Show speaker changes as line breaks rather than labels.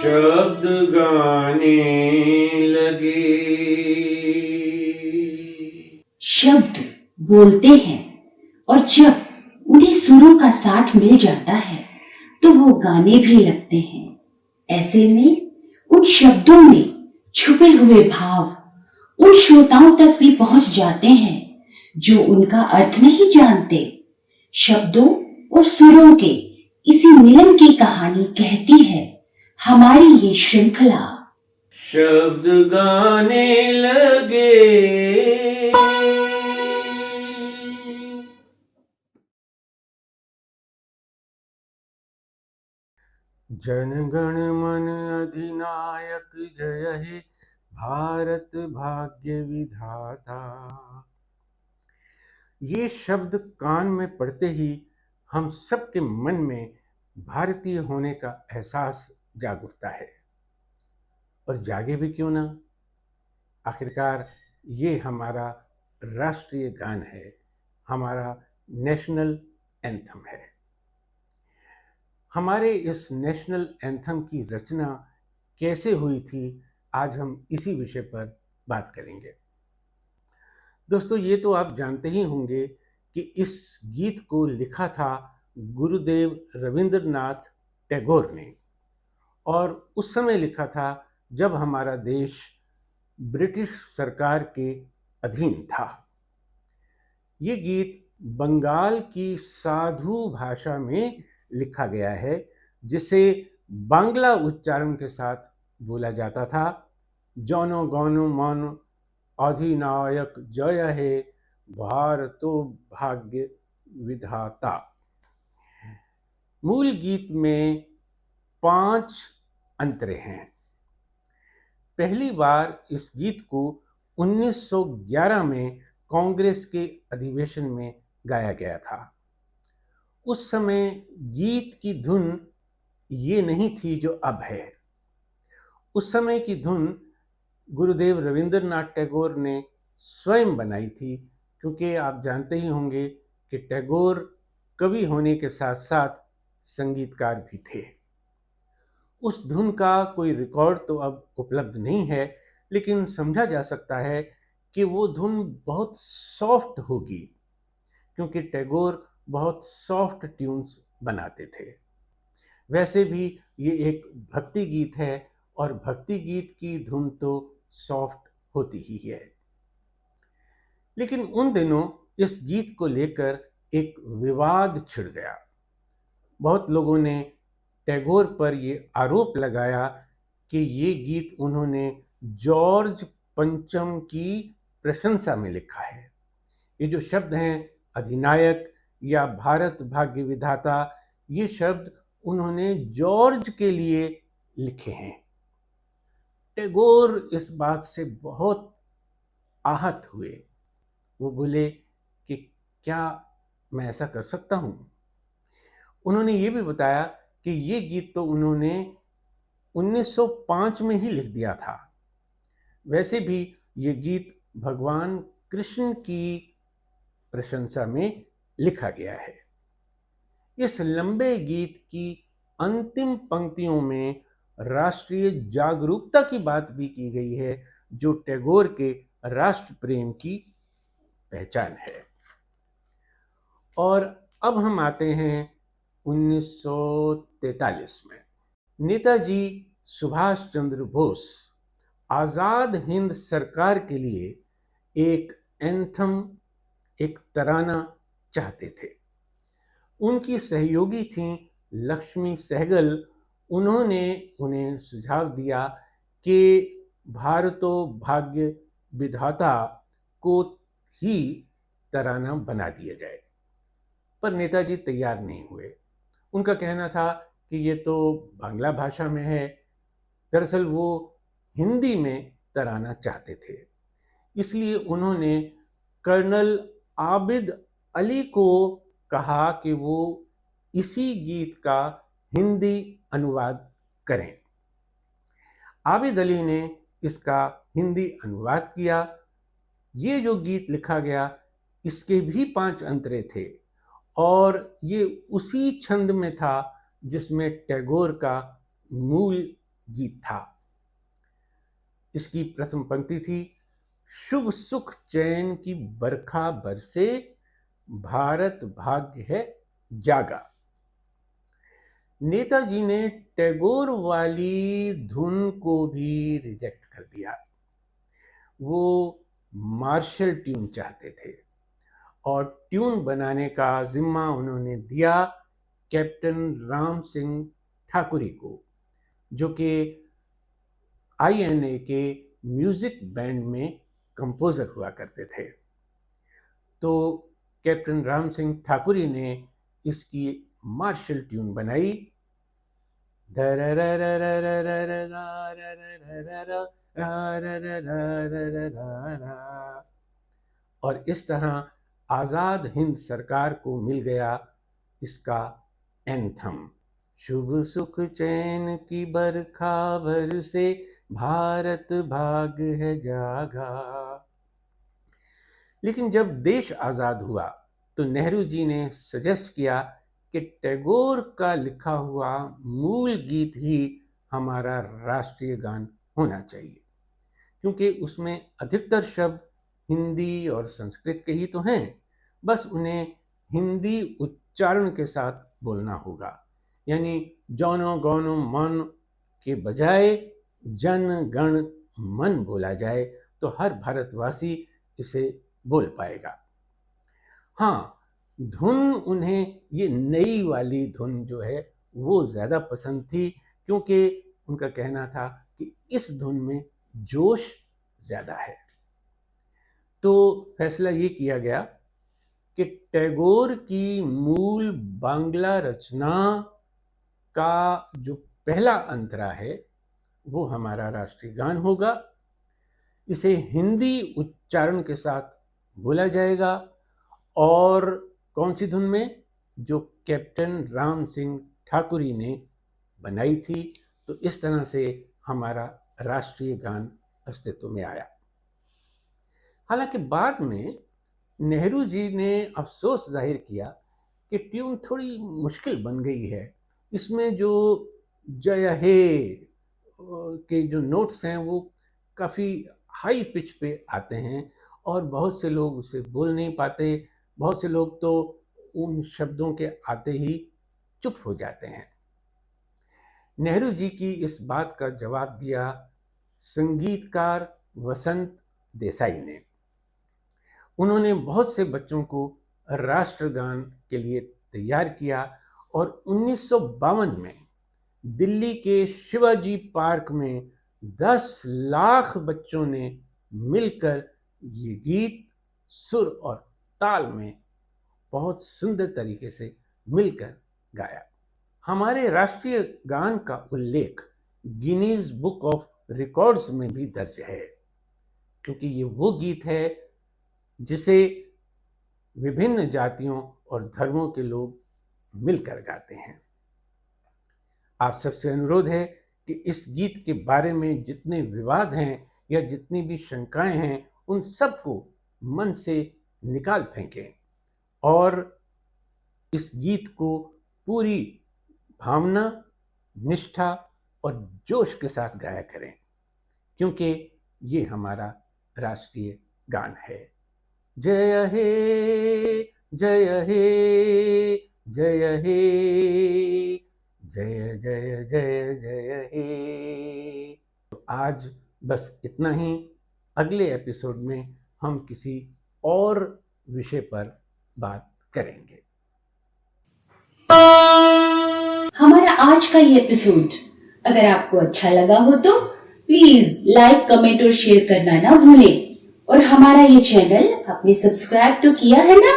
शब्द गाने लगे।
शब्द बोलते हैं और जब उन्हें सुरों का साथ मिल जाता है तो वो गाने भी लगते हैं। ऐसे में उन शब्दों में छुपे हुए भाव उन श्रोताओं तक भी पहुंच जाते हैं जो उनका अर्थ नहीं जानते। शब्दों और सुरों के इसी मिलन की कहानी कहती है हमारी ये श्रृंखला।
शब्द गाने लगे। जनगण मन अधिनायक जय हे भारत भाग्य विधाता। ये शब्द कान में पड़ते ही हम सबके मन में भारतीय होने का एहसास जाग उठता है। और जागे भी क्यों ना, आखिरकार ये हमारा राष्ट्रीय गान है, हमारा नेशनल एंथम है। हमारे इस नेशनल एंथम की रचना कैसे हुई थी, आज हम इसी विषय पर बात करेंगे। दोस्तों, ये तो आप जानते ही होंगे कि इस गीत को लिखा था गुरुदेव रविंद्रनाथ टैगोर ने, और उस समय लिखा था जब हमारा देश ब्रिटिश सरकार के अधीन था। ये गीत बंगाल की साधु भाषा में लिखा गया है, जिसे बांग्ला उच्चारण के साथ बोला जाता था। जौनो गौनो मन अधिनायक जय हे भारतो भाग्य विधाता। मूल गीत में 5 अंतरे हैं। पहली बार इस गीत को 1911 में कांग्रेस के अधिवेशन में गाया गया था। उस समय गीत की धुन ये नहीं थी जो अब है। उस समय की धुन गुरुदेव रविंद्रनाथ टैगोर ने स्वयं बनाई थी, क्योंकि आप जानते ही होंगे कि टैगोर कवि होने के साथ साथ संगीतकार भी थे। उस धुन का कोई रिकॉर्ड तो अब उपलब्ध नहीं है, लेकिन समझा जा सकता है कि वो धुन बहुत सॉफ्ट होगी, क्योंकि टैगोर बहुत सॉफ्ट ट्यून्स बनाते थे। वैसे भी ये एक भक्ति गीत है, और भक्ति गीत की धुन तो सॉफ्ट होती ही है। लेकिन उन दिनों इस गीत को लेकर एक विवाद छिड़ गया। बहुत लोगों ने टैगोर पर ये आरोप लगाया कि ये गीत उन्होंने जॉर्ज पंचम की प्रशंसा में लिखा है। ये जो शब्द हैं अधिनायक या भारत भाग्य विधाता, ये शब्द उन्होंने जॉर्ज के लिए लिखे हैं। टैगोर इस बात से बहुत आहत हुए। वो बोले कि क्या मैं ऐसा कर सकता हूँ? उन्होंने ये भी बताया कि ये गीत तो उन्होंने 1905 में ही लिख दिया था। वैसे भी ये गीत भगवान कृष्ण की प्रशंसा में लिखा गया है। इस लंबे गीत की अंतिम पंक्तियों में राष्ट्रीय जागरूकता की बात भी की गई है, जो टैगोर के राष्ट्र प्रेम की पहचान है। और अब हम आते हैं 1943 में। नेताजी सुभाष चंद्र बोस आज़ाद हिंद सरकार के लिए एक एंथम, एक तराना चाहते थे। उनकी सहयोगी थीं लक्ष्मी सहगल। उन्होंने उन्हें सुझाव दिया कि भारतो भाग्य विधाता को ही तराना बना दिया जाए, पर नेताजी तैयार नहीं हुए। उनका कहना था कि ये तो बांग्ला भाषा में है। दरअसल वो हिंदी में तराना चाहते थे। इसलिए उन्होंने कर्नल आबिद अली को कहा कि वो इसी गीत का हिंदी अनुवाद करें। आबिद अली ने इसका हिंदी अनुवाद किया। ये जो गीत लिखा गया, इसके भी 5 अंतरे थे, और ये उसी छंद में था जिसमें टैगोर का मूल गीत था। इसकी प्रथम पंक्ति थी, शुभ सुख चैन की बरखा बरसे, भारत भाग्य है जागा। नेताजी ने टैगोर वाली धुन को भी रिजेक्ट कर दिया। वो मार्शल ट्यून चाहते थे और ट्यून बनाने का जिम्मा उन्होंने दिया कैप्टन राम सिंह ठाकुरी को, जो कि INA के म्यूजिक बैंड में कंपोजर हुआ करते थे। तो कैप्टन राम सिंह ठाकुरी ने इसकी मार्शल ट्यून बनाई, और इस तरह आजाद हिंद सरकार को मिल गया इसका एंथम, शुभ सुख चैन की बरखा बरसे, भारत भाग्य है जागा। लेकिन जब देश आजाद हुआ तो नेहरू जी ने सजेस्ट किया कि टैगोर का लिखा हुआ मूल गीत ही हमारा राष्ट्रीय गान होना चाहिए, क्योंकि उसमें अधिकतर शब्द हिंदी और संस्कृत के ही तो हैं, बस उन्हें हिंदी उच्चारण के साथ बोलना होगा। यानी जौनो गौनो मन के बजाय जन गण मन बोला जाए तो हर भारतवासी इसे बोल पाएगा। हाँ, धुन उन्हें ये नई वाली धुन जो है वो ज़्यादा पसंद थी, क्योंकि उनका कहना था कि इस धुन में जोश ज़्यादा है। तो फैसला ये किया गया कि टैगोर की मूल बांग्ला रचना का जो पहला अंतरा है वो हमारा राष्ट्रीय गान होगा। इसे हिंदी उच्चारण के साथ बोला जाएगा और कौन सी धुन में, जो कैप्टन राम सिंह ठाकुरी ने बनाई थी। तो इस तरह से हमारा राष्ट्रीय गान अस्तित्व में आया। हालांकि बाद में नेहरू जी ने अफसोस जाहिर किया कि ट्यून थोड़ी मुश्किल बन गई है, इसमें जो जय हे के जो नोट्स हैं वो काफ़ी हाई पिच पे आते हैं और बहुत से लोग उसे बोल नहीं पाते। बहुत से लोग तो उन शब्दों के आते ही चुप हो जाते हैं। नेहरू जी की इस बात का जवाब दिया संगीतकार वसंत देसाई ने। उन्होंने बहुत से बच्चों को राष्ट्रगान के लिए तैयार किया और 1952 में दिल्ली के शिवाजी पार्क में 10 लाख बच्चों ने मिलकर ये गीत सुर और ताल में बहुत सुंदर तरीके से मिलकर गाया। हमारे राष्ट्रीय गान का उल्लेख गिनीज बुक ऑफ रिकॉर्ड्स में भी दर्ज है, क्योंकि ये वो गीत है जिसे विभिन्न जातियों और धर्मों के लोग मिलकर गाते हैं। आप सबसे अनुरोध है कि इस गीत के बारे में जितने विवाद हैं या जितनी भी शंकाएं हैं उन सबको मन से निकाल फेंकें और इस गीत को पूरी भावना, निष्ठा और जोश के साथ गाया करें, क्योंकि ये हमारा राष्ट्रीय गान है। जय हे जय हे जय हे जय जय जय जय हे। तो आज बस इतना ही। अगले एपिसोड में हम किसी और विषय पर बात करेंगे।
हमारा आज का ये एपिसोड अगर आपको अच्छा लगा हो तो प्लीज लाइक, कमेंट और शेयर करना ना भूलें। और हमारा ये चैनल आपने सब्सक्राइब तो किया है ना?